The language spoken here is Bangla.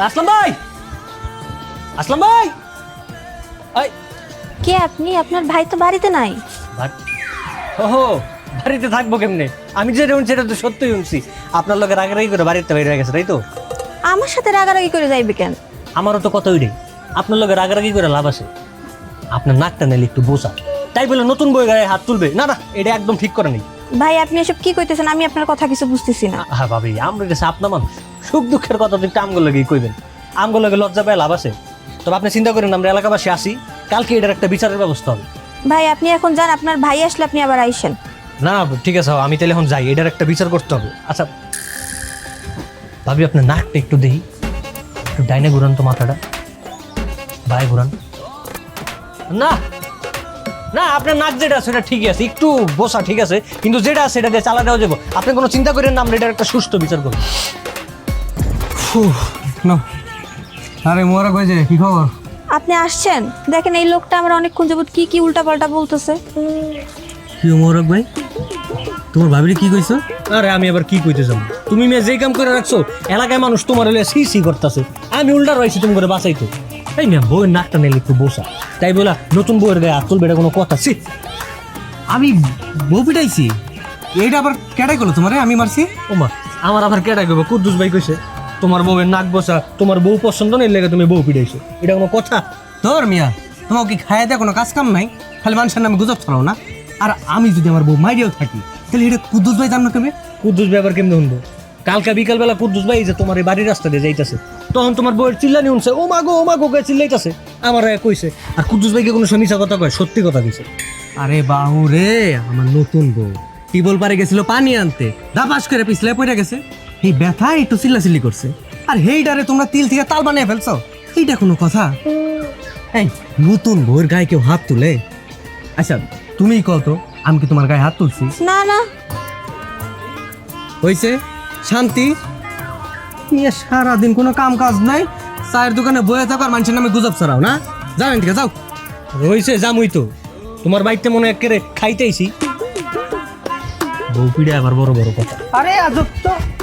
আসলাম ভাই, আসলাম ভাই। এই কে আপনি? আপনার ভাই তো বাড়িতে নাই। ওহো, বাড়িতে থাকবো কেমনে? আমি যেটা শুনছি সেটা তো সত্যিই শুনছি। আপনার লোকের রাগারাগি করে বাড়িতে বাইরে হয়ে গেছে, তাই তো? আমার সাথে রাগারাগি করে যাইবে কেন? আমারও তো কথা ওইটাই। আপনার লোকের রাগারাগি করে লাভ আছে? আপনার নাকটা নিলে একটু বোঝা, তাই বলে নতুন বই গায়ে হাত তুলবে না, না, এটা একদম ঠিক করে নেই। ভাই আপনি এসব কি কইতেছেন? আমি আপনার কথা কিছু বুঝতেছি না। হ্যাঁ ভাবি, আমরা কাছে আপনার মানুষ, সুখ দুঃখের কথা তো একটু আমগুলো লগেই কইবেন। আমগুলো লগে লজ্জা পায় লাভ আছে? তবে আপনি চিন্তা করেন, আমরা এলাকাবাসী আসি, কালকে এটার একটা বিচারের ব্যবস্থা হবে। ভাই আপনি এখন যান, আপনার ভাই আসলে আপনি আবার আইসেন। না ঠিক আছে, আমি তাহলে এখন যাই, এটার একটা বিচার করতে হবে। আচ্ছা ভাবি, আপনার নাকটা একটু দেখি, একটু ডাইনে ঘুরান তো মাথাটা, বাই ঘুরান। না না, আপনার নাক যেটা আছে সেটা ঠিকই আছে, একটু বসা ঠিক আছে, কিন্তু যেটা আছে সেটা দিয়ে চালা দেওয়া যাবো। আপনি কোনো চিন্তা করেন না, আমরা এটার একটা সুষ্ঠু বিচার করবো। আরে মোরা কই যে কি খবর? আপনি আসছেন? দেখেন এই লোকটা আমার অনেকক্ষণ যাবত কি কি উল্টাপাল্টা বলতেছে। কি মোরক ভাই, তোমার ভাবিরে কি কইছো? আরে আমি আবার কি কইতে যাব? তুমি মেয়ে যেই কাম করে রাখছো, এলাকায় মানুষ তোমার হলে সি সি করতেছে। আমি উল্টা রয়েছি তুমি করে বাঁচাইতো। এই মেয়ে বউয়ের নাকটা নিলে একটু বসা, তাই বলা নতুন বউয়ের গায়ে হাত তুলবে, এটা কোনো কথা? ছি, আমি বউ পিটাইছি? এইটা আবার কেডাই করলো তোমারে? আমি মারছি? ওমা, আমার আবার কেডা কইব? কুদ্দুস ভাই কইছে তোমার বউয়ের নাক বসা, তোমার বউ পছন্দ নেই লেগে তুমি বউ পিটাইছো, এটা কোনো কথা? তোর মিয়া, তোমাকে কি খাইয়া দেয় কোনো কাজ কাম নাই? খালি মানুষের নামে গুজব ছড়াও না। আর আমি যদি আমার বউ মাইরিয়াও থাকি, তাহলে এটা কুদ্দুস ভাই জানো কেমনে? কুদ্দুস ভাই আবার কেমনে শুনবো? কালকা বিকালবেলা কুদ্দুস ভাই যে তোমার এই বাড়ির রাস্তা দিয়ে যাইতেছে, তখন তোমার বউয়ের চিল্লানি শুনছে, ও মাগো কে চিল্লাইতেছে, আমার কইছে। আর কুদ্দুস ভাইকে কোনো মিছা কথা কয়? সত্যি কথা কইছে। আরে বাহু রে, আমার নতুন বউ টিবল পারে গেছিল পানি আনতে, দাবাস করে পিছলে পড়ে গেছে, এই ব্যথা একটু চিল্লাচিল্লি করছে, আর হেইডারে তোমরা তিল থেকে তাল বানিয়ে ফেলছো। এইটা কোনো কথা? এই নতুন বউয়ের গায়ে কেউ হাত তুলে? আচ্ছা তুমিই কল তো, আমি কি তোমার গায়ে হাত তুলছি? না না, হইছে শান্তি? নিয়ে সারাদিন কোনো কাম কাজ নাই, চায়ের দোকানে বয়ে থাকো আর মানুষের নামে গুজব ছড়াও না। যাও এখান থেকে যাও। রইছে জামুই তো, তোমার বাইকটা মনে একেবারে খাইতেইছি। বউ পিড়ে আবার বড় বড় কথা। আরে আজব তো।